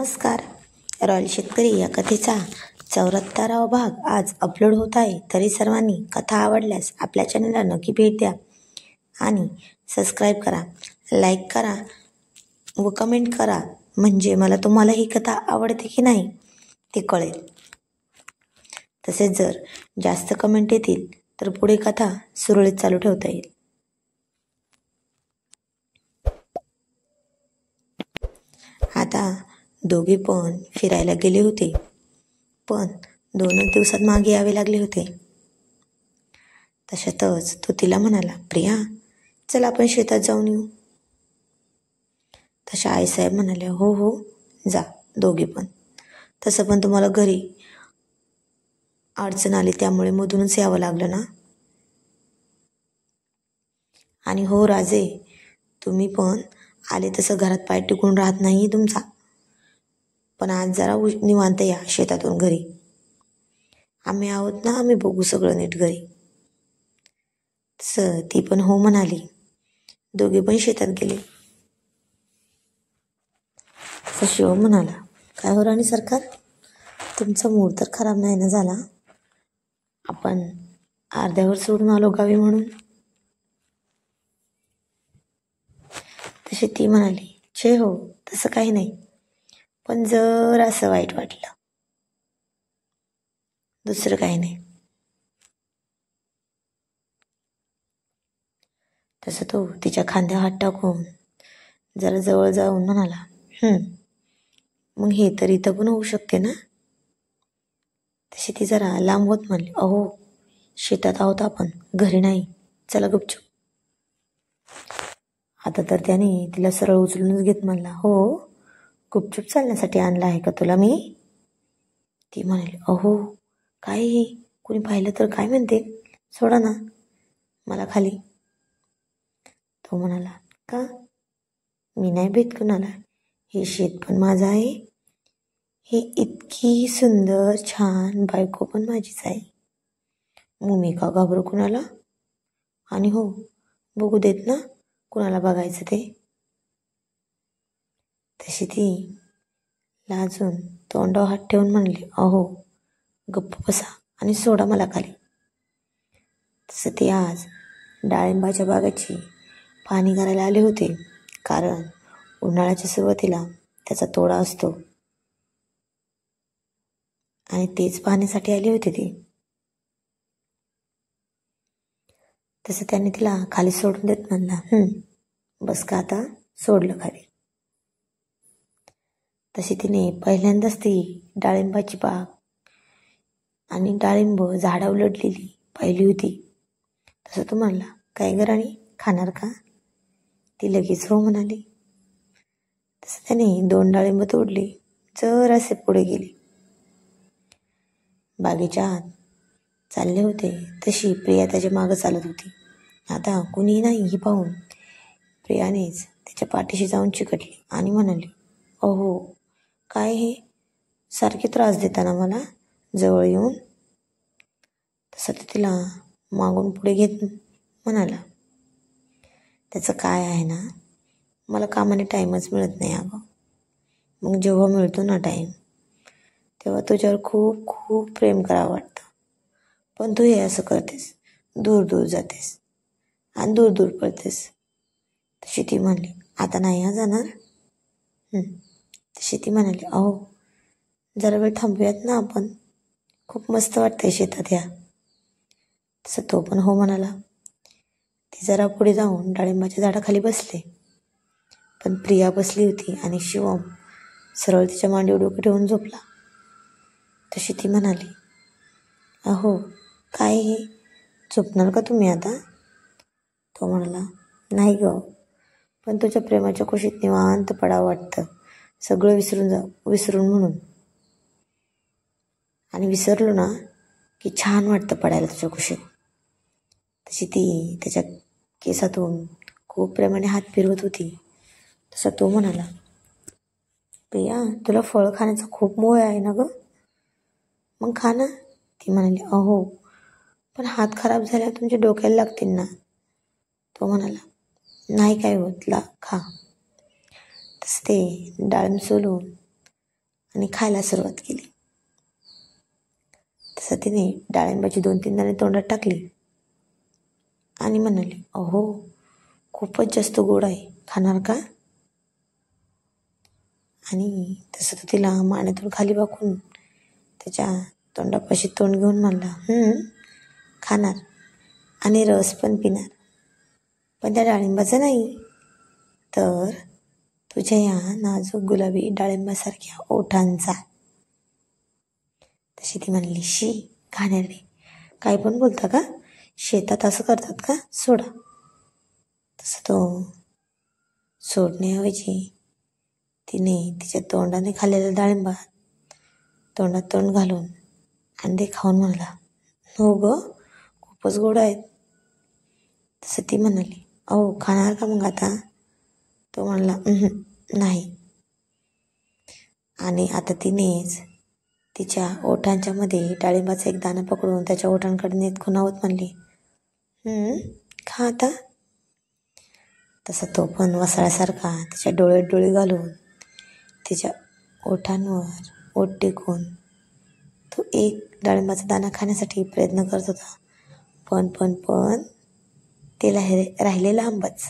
नमस्कार. रॉयल शेतकरी या कथेचा 74वा भाग आज अपलोड होत आहे. तरी सर्वांनी कथा आवडल्यास आपल्या चॅनलला नक्की भेट द्या आणि सबस्क्राईब करा, लाईक करा व कमेंट करा, म्हणजे मला तुम्हाला ही कथा आवडते की नाही ते कळेल. तसेच जर जास्त कमेंट येतील तर पुढे कथा सुरळीत चालू ठेवता येईल. आता दोघे पण फिरायला गेले होते, पण 2 दिवसात मागे यावे लागले होते. तशातच तो तिला म्हणाला, प्रिया चल आपण शेतात जाऊन येऊ. तशा आईसाहेब म्हणाल्या, हो हो जा दोघे पण. तसं पण तुम्हाला घरी अडचण आली त्यामुळे मधूनच यावं लागलं ना. आणि हो राजे, तुम्ही पण आले तसं घरात पाय टिकून राहत नाही तुमचा. पण आज जरा निवांत या शेतातून घरी. आम्ही आहोत ना, आम्ही बघू सगळं नीट घरी. तसं ती पण हो म्हणाली. दोघे पण शेतात गेले. तसं शिव म्हणाला, काय हो राणी सरकार, तुमचा मूड तर खराब नाही ना झाला. आपण अर्ध्यावर सोडून आलो गावी म्हणून. तशी ती म्हणाली, छे हो तसं काही नाही, पण जर असं वाईट वाटलं, दुसरं काही नाही. तसं तो तिच्या खांद्यावर हात टाकून जरा जवळ जाऊन म्हणाला, मग हे तर इथं पण होऊ शकते ना. तशी ती जरा लांब होत म्हणली, अहो शेतात आहोत आपण, घरी नाही, चला गुपचूप. आता तर त्याने तिला सरळ उचलूनच घेत म्हणला, हो गुपचूप चालण्यासाठी आणला आहे का तुला मी. ती म्हणाली, अहो काय हे, कोणी पाहिलं तर काय म्हणते, सोडा ना मला खाली. तो म्हणाला, का मी नाही भेट कुणाला, हे शेत पण माझं आहे, हे इतकी सुंदर छान बायको पण माझीच आहे, मग मी का घाबरू कुणाला. आणि हो बघू देत ना कुणाला बघायचं ते. तशी ती लाजून तोंडावर हात ठेवून म्हणली, अहो गप्प बसा आणि सोडा मला खाली. तसं ती आज डाळिंबाच्या बागेची पाहणी करायला आले होते, कारण उन्हाळ्याच्या सुरुवातीला त्याचा तोडा असतो आणि तेच पाहण्यासाठी आले होते ते. तसं त्याने तिला खाली सोडून देत म्हणला, बस का आता, सोडलं खाली. तशी तिने पहिल्यांदाच ती डाळिंबाची बाग आणि डाळिंब झाडा उलटलेली पाहिली होती. तसं तो म्हणला, काय ग राणी खाणार का. ती लगेच हो म्हणाली. तसं त्याने 2 डाळिंब तोडली, जर असे पुढे गेले. बागेच्या आत चालले होते तशी प्रिया त्याच्या मागं चालत होती. आता कुणीही नाही हे पाहून प्रियानेच त्याच्या पाठीशी जाऊन चिकटली आणि म्हणाली, अहो काय हे, सारखे त्रास देताना मला जवळ येऊन. तसं तो तिला मागून पुढे घेत म्हणाला, त्याचं काय आहे ना, मला कामाने टाईमच मिळत नाही अगं. मग जेव्हा मिळतो ना टाईम, तेव्हा तुझ्यावर खूप खूप प्रेम करावं वाटतं, पण तू हे असं करतेस, दूर दूर जातेस आणि दूर दूर पळतेस. तशी ती म्हणली, आता नाही हा जाणार. तशी ती म्हणाली, अहो जरा वेळ थांबूयात ना आपण, खूप मस्त वाटतंय शेतात या. तसं तो पण हो म्हणाला. ती जरा पुढे जाऊन डाळिंबाच्या झाडाखाली बसले, पण प्रिया बसली होती आणि शिवम सरळ तिच्या मांडीवर डोकं ठेवून झोपला. तशी ती म्हणाली, अहो काय हे, झोपणार का तुम्ही आता. तो म्हणाला, नाही ग, पण तुझ्या प्रेमाच्या कुशीत निवांत पडावं वाटतं, सगळं विसरून म्हणून. आणि विसरलो ना की छान वाटतं पडायला तुझ्या कुशीत. तशी ती त्याच्या केसातून खूप प्रेमाने हात फिरवत होती. तसा तो म्हणाला, प्रिया तुला फळ खाण्याचा खूप मोह आहे ना ग, मग खा ना. ती म्हणाली, अहो पण हात खराब झाल्यावर तुमच्या डोक्याला लागतील ना. तो म्हणाला, नाही काय होत, खा. तसं ते डाळिंब सोलून आणि खायला सुरुवात केली. तसं तिने डाळिंबाची 2-3 दाणे तोंडात टाकली आणि म्हणाली, अहो, खूपच जास्त गोड आहे, खाणार का? आणि तसं तो तिला मानेतून खाली वाकून त्याच्या तोंडापाशी तोंड घेऊन म्हणला, खाणार आणि रस पण पिणार, पण त्या डाळिंबाचा नाही, तर तुझ्या या नाजूक गुलाबी डाळिंबासारख्या ओठांचा. तशी ती म्हणली, शी घाणेरडे, काय पण बोलता का? शेतात असं करतात का? सोडा. तसं तो सोडण्याऐवजी तिने तिच्या तोंडाने खाल्लेल्या डाळिंबात तोंडात तोंड घालून अंडे खाऊन म्हणला, हो ग, खूपच गोड आहेत. तसं ती म्हणाली, अहो, खाणार का मग आता? तो म्हणला, नाही. आणि आता तिनेच तिच्या ओठांच्या मध्ये डाळिंबाचा एक दाणा पकडून त्याच्या ओठांकडे नेत खुणावत म्हणली, खा आता. तसा तो पण वसाळ्यासारखा तिच्या डोळ्यात डोळे घालून तिच्या ओठांवर ओठ टेकून तो एक डाळिंबाचा दाणा खाण्यासाठी प्रयत्न करत होता. पण ते राहिलेला आंबाच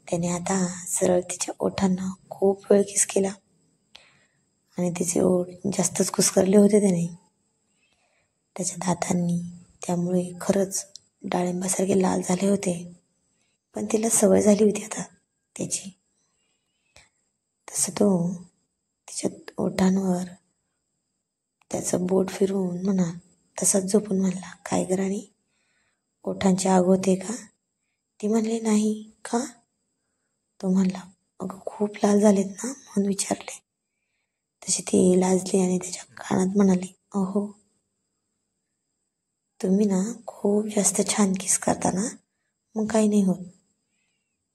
त्याने आता सरळ तिच्या ओठांना खूप वेळ किस केला आणि तिचे ओठ जास्तच कुस्करले होते त्याने. त्याच्या दातांनी त्यामुळे खरंच डाळिंबासारखे लाल झाले होते, पण तिला सवय झाली होती आता त्याची. तसं तो तिच्या ओठांवर त्याचं बोट फिरवून तसाच झोपून म्हणला, काय ग राणी, ओठांची आग होते का? ती म्हणली, नाही का? तो म्हणला, अगं, खूप लाल झालेत ना म्हणून विचारले. तशी ती लाजली आणि त्याच्या कानात म्हणाली, अहो, तुम्ही ना खूप जास्त छान किस करता ना, मग काही नाही होत,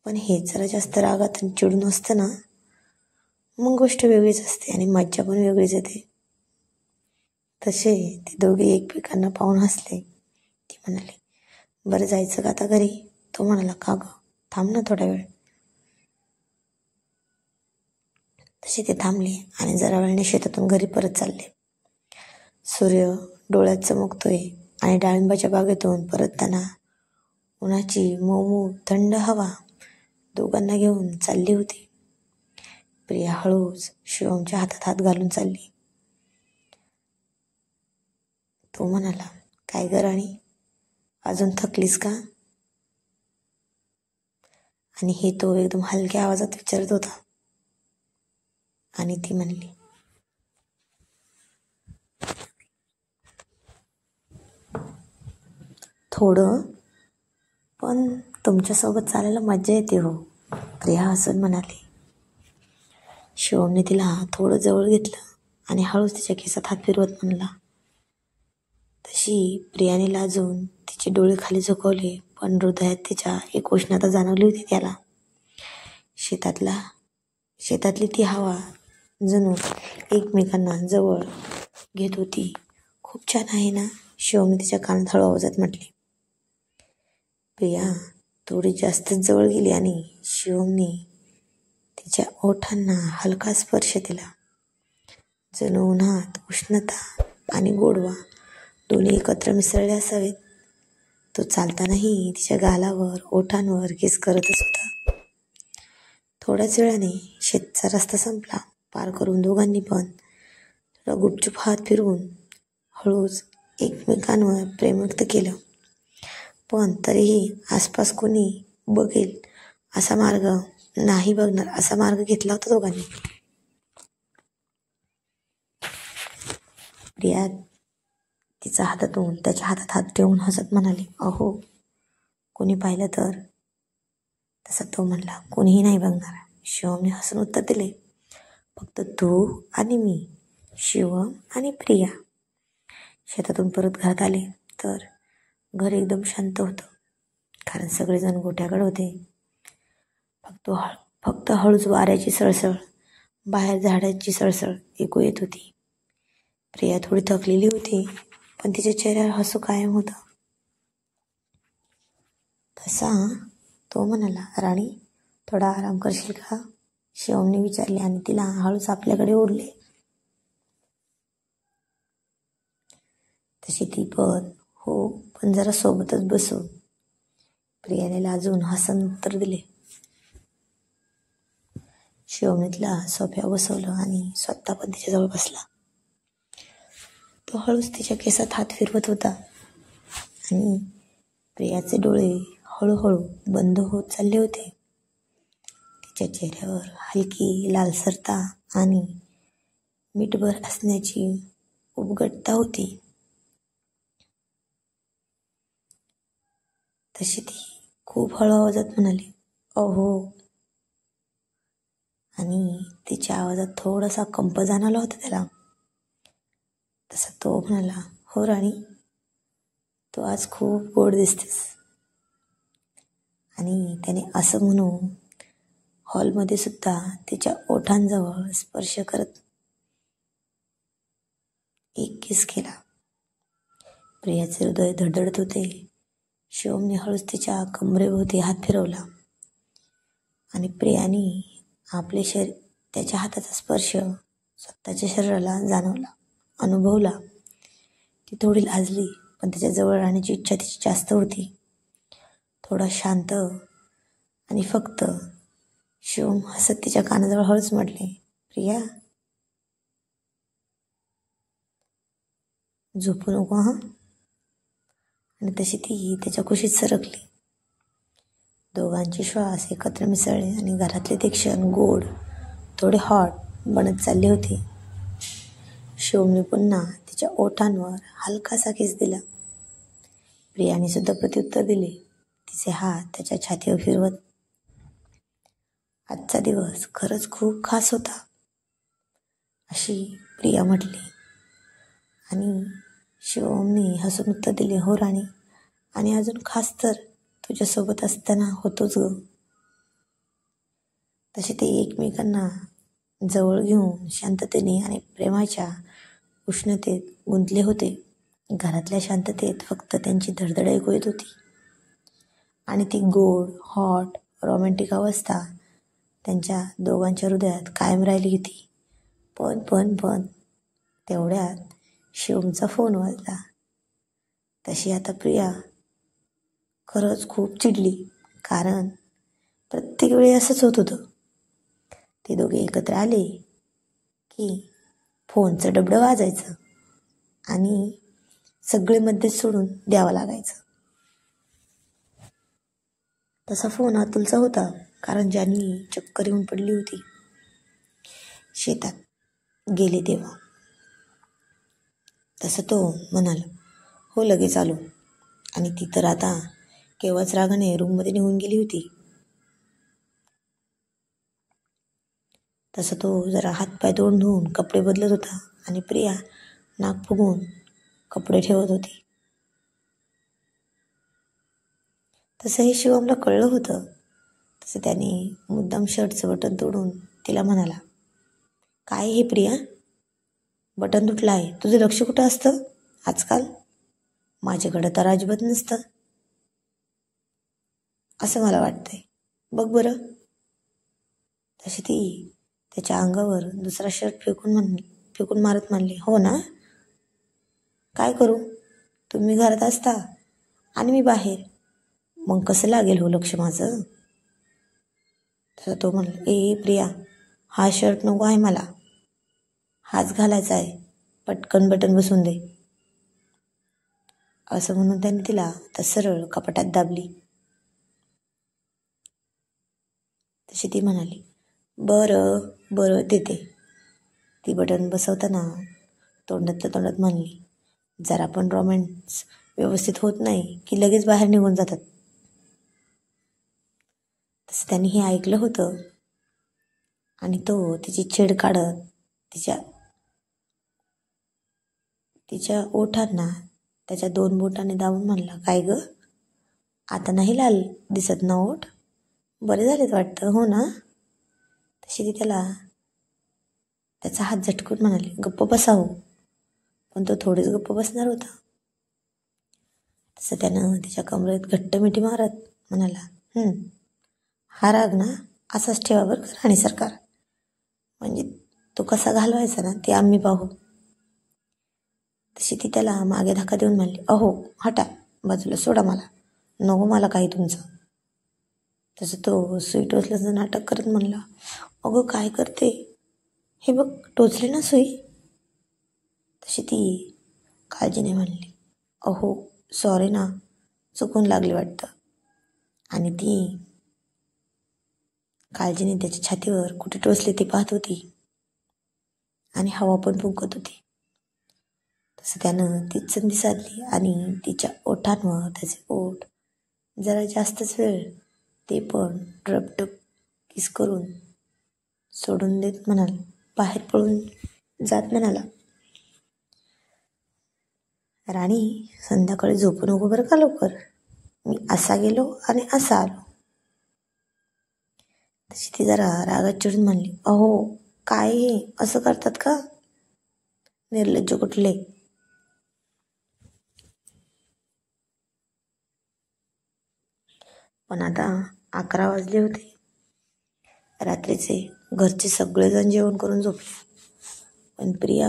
पण हे जरा जास्त रागात आणि चिडून असतं ना, मग गोष्ट वेगळीच असते आणि मज्जा पण वेगळीच येते. तसे ते दोघे एकमेकांना पाहून हसले. ती म्हणाली, बरं, जायचं का आता घरी? तो म्हणाला, का गं, थांब ना थोडा वेळ. तसे ते थांबले आणि जरा वेळाने शेतातून घरी परत चालले. सूर्य डोळ्यात चमकतोय आणि डाळिंबाच्या बागेतून परतताना उन्हाची मऊ थंड हवा दोघांना घेऊन चालली होती. प्रिया हळूच शिवमच्या हातात हात घालून चालली. तो म्हणाला, काय ग राणी, अजून थकलीस का? आणि हे तो एकदम हलक्या आवाजात विचारत होता. आणि ती म्हणली, थोडं, पण तुमच्यासोबत चालायला मज्जा येते हो, प्रिया हसून म्हणाली. शिवमने तिला थोडं जवळ घेतलं आणि हळूच तिच्या केसात हात फिरवत म्हणला. तशी प्रियाने लाजून तिचे डोळे खाली झुकवले, पण हृदयात तिच्या एक उष्णता जाणवली होती त्याला. शेतातली ती हवा जणू एकमेकांना जवळ घेत होती. खूप छान आहे ना, शिवमने तिच्या कानात हळू आवाजात म्हटले. प्रिया थोडी जास्तच जवळ गेली आणि शिवमने तिच्या ओठांना हलका स्पर्श दिला. जणू उन्हात उष्णता आणि गोडवा दोन्ही एकत्र मिसळले असावेत. तो चालतानाही तिच्या गालावर ओठांवर किस करतच होता. थोड्याच वेळाने शेतचा रस्ता संपला. पार करून दोघांनी पण थोडा गुपचूप हात फिरवून हळूच एकमेकांवर प्रेम व्यक्त केलं. पण तरीही आसपास कोणी बघेल असा मार्ग नाही बघणार असा मार्ग घेतला होता दोघांनी. प्रिया तिचा हातातून त्याच्या हातात हात ठेवून हसत म्हणाली, अहो, कोणी पाहिलं तर? तसा तो म्हणला, कोणीही नाही बघणार. शिवमने हसून उत्तर दिले, फक्त तू आणि मी, शिवम आणि प्रिया. शेतातून परत घरात आले तर घर एकदम शांत होतं, कारण सगळेजण गोठ्याकडे होते. फक्त हळूच वाऱ्याची सळसळ, बाहेर झाडांची सळसळ ऐकू येत होती. प्रिया थोडी थकलेली होती, पण तिच्या चेहऱ्यावर हसू कायम होतं. तसा तो म्हणाला, राणी, थोडा आराम करशील का? शिवमने विचारले आणि तिला हळूच आपल्याकडे ओढले. तशी ती पण हो, पण जरा सोबतच बसू. प्रियाने लाजून हसन उत्तर दिले. शिवमने तिला सोफ्यावर बसवलं आणि स्वतः पण तिच्याजवळ बसला. तो हळूच तिच्या केसात हात फिरवत होता आणि प्रियाचे डोळे हळूहळू बंद होत चालले होते. तिच्या चेहऱ्यावर हलकी लालसरता आणि मिठभर असण्याची उबगटता होती. तशी ती खूप हळू आवाजात म्हणाली, अहो. आणि तिच्या आवाजात थोडासा कंप जाणवला होता त्याला. तसा तो म्हणाला, हो राणी, तू आज खूप गोड दिसतेस. आणि त्याने असं म्हणून हॉलमध्ये सुद्धा तिच्या ओठांजवळ स्पर्श करत एक किस केला. प्रियाचे हृदय धडधडत होते. शिवमने हळूच तिच्या कमरेभोवती हात फिरवला आणि प्रियाने आपले शरीर त्याच्या हाताचा स्पर्श स्वतःच्या शरीराला अनुभवला. ती थोडी लाजली, पण त्याच्या जवळ राहण्याची इच्छा तिची जास्त होती. थोडा शांत आणि फक्त शिवम हसत तिच्या कानाजवळ हळूच म्हटले, प्रिया, झोपू नको हा. आणि तशी ती त्याच्या कुशीत सरकली. दोघांचे श्वास एकत्र मिसळले आणि घरातले ते क्षण गोड, थोडे हॉट बनत चालले होते. शिवमने पुन्हा तिच्या ओठांवर हलकासा किस दिला. प्रियाने सुद्धा प्रत्युत्तर दिले, तिचे हात त्याच्या छातीवर फिरवत. आजचा दिवस खरंच खूप खास होता, अशी प्रिया म्हटली. आणि शिवमने हसून उत्तर दिले, हो राणी, आणि अजून खास तर तुझ्यासोबत असताना होतोच ग. तसे ते एकमेकांना जवळ घेऊन शांततेने आणि प्रेमाच्या उष्णतेत गुंतले होते. घरातल्या शांततेत फक्त त्यांची धडधड ऐकू येत होती आणि ती गोड, हॉट, रोमॅन्टिक अवस्था त्यांच्या दोघांच्या हृदयात कायम राहिली होती. पण तेवढ्यात शिवमचा फोन वाजला. तशी आता प्रिया खरंच खूप चिडली, कारण प्रत्येक वेळी असंच होत होतं. ते दोघे एकत्र आले की फोनचं डबडं वाजायचं आणि सगळे मध्येच सोडून द्यावं लागायचं. तसा फोन अतुलचा होता, कारण जान्हवी चक्कर येऊन पडली होती शेतात गेले तेव्हा. तसं तो म्हणाला, हो लगेच आलो. आणि ती तर आता केव्हाच रागाने रूममध्ये निघून गेली होती. तसं तो जरा हातपाय तोंड धुवून कपडे बदलत होता आणि प्रिया नाक फुगवून कपडे ठेवत होती. तसं हे शिवमला कळलं होतं. तसं त्याने मुद्दाम शर्टचं बटन तोडून तिला म्हणाला, काय हे प्रिया, बटन तुटलं आहे, तुझं लक्ष कुठं असतं आजकाल? माझ्याकडं तर अजिबात नसतं असं मला वाटतंय, बघ बरं. तशी ती त्याच्या अंगावर दुसरा शर्ट फेकून मारत म्हणली, हो ना, काय करू, तुम्ही घरात असता आणि मी बाहेर, मग कसं लागेल हो लक्ष माझं. तसं तो म्हणला, ए प्रिया, हा शर्ट नको आहे मला, हाच घालायचा आहे, पटकन बटन बसून दे. असं म्हणून त्याने तिला तर सरळ कपाटात दाबली. तशी ती म्हणाली, बरं देते. ती बटन बसवताना तोंडात म्हणली, जरा पण रोमॅन्स व्यवस्थित होत नाही की लगेच बाहेर निघून जातात. तसं त्यांनी हे ऐकलं होतं आणि तो तिची छेड काढत तिच्या ओठांना त्याच्या 2 बोटाने दाबून म्हणला, काय ग, आता नाही लाल दिसत ना ओठ, बरे झालेत वाटतं, हो ना. तशी ती त्याचा हात झटकून म्हणाली, गप्प बसावं. पण तो थोडीच गप्प बसणार होता. तसं त्यानं तिच्या कमरेत घट्ट मिठी मारत म्हणाला, हा राग ना असाच ठेवा बरं का राणी सरकार, म्हणजे तो कसा घालवायचा ना ते आम्ही पाहू. तशी ती त्याला मागे धक्का देऊन म्हणली, अहो हटा बाजूला, सोडा मला, नको मला काही तुमचं. तसं तो सुई टोचल्याचं नाटक करत म्हणला, अगं काय करते, हे बघ टोचली ना सुई. तशी ती काळजीने म्हणली, अहो सॉरी ना, चुकून लागली वाटतं. आणि ती काळजीने त्याच्या छातीवर कुठे टोचले ते पाहत होती आणि हवा पण फुंकत होती. तसं त्यानं तीच संधी साधली आणि तिच्या ओठांवर त्याचे ओठ जरा जास्तच वेळ ते पण ड्रपडप किस करून सोडून देत म्हणाल, बाहेर पळून जात म्हणाला, राणी संध्याकाळी झोपू नको बरं का लवकर, मी असा गेलो आणि असा आलो. तशी ती जरा रागात चिडून म्हणली, अहो काय हे असं करतात का, निर्लज्ज कुठले. पण आता 11 वाजले होते. रात्रीचे घरचे सगळेजण जेवण करून झोपले, पण प्रिया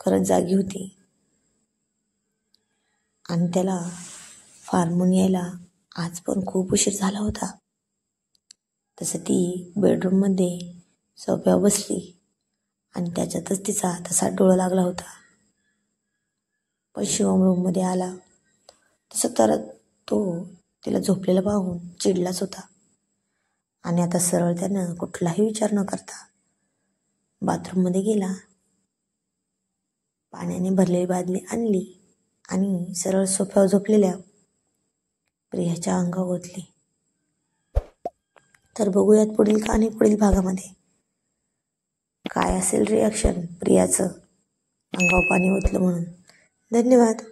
खरंच जागी होती आणि त्याला फार्मून यायला आज पण खूप उशीर झाला होता. तसं ती बेडरूममध्ये सोफ्यावर बसली आणि त्याच्यातच तिचा तसा डोळा लागला होता. पण शिवम रूममध्ये आला तसं तर तो तिला झोपलेला पाहून चिडलाच होता आणि आता सरळ त्यानं कुठलाही विचार न करता बाथरूममध्ये गेला, पाण्याने भरलेली बादली आणली आणि सरळ सोफ्यावर झोपलेल्या प्रियाच्या अंगावर ओतली. तर बघूयात पुढील कहाणी पुढील भागामध्ये काय असेल रिॲक्शन प्रियाचं अंगावर पाणी ओतलं म्हणून. धन्यवाद.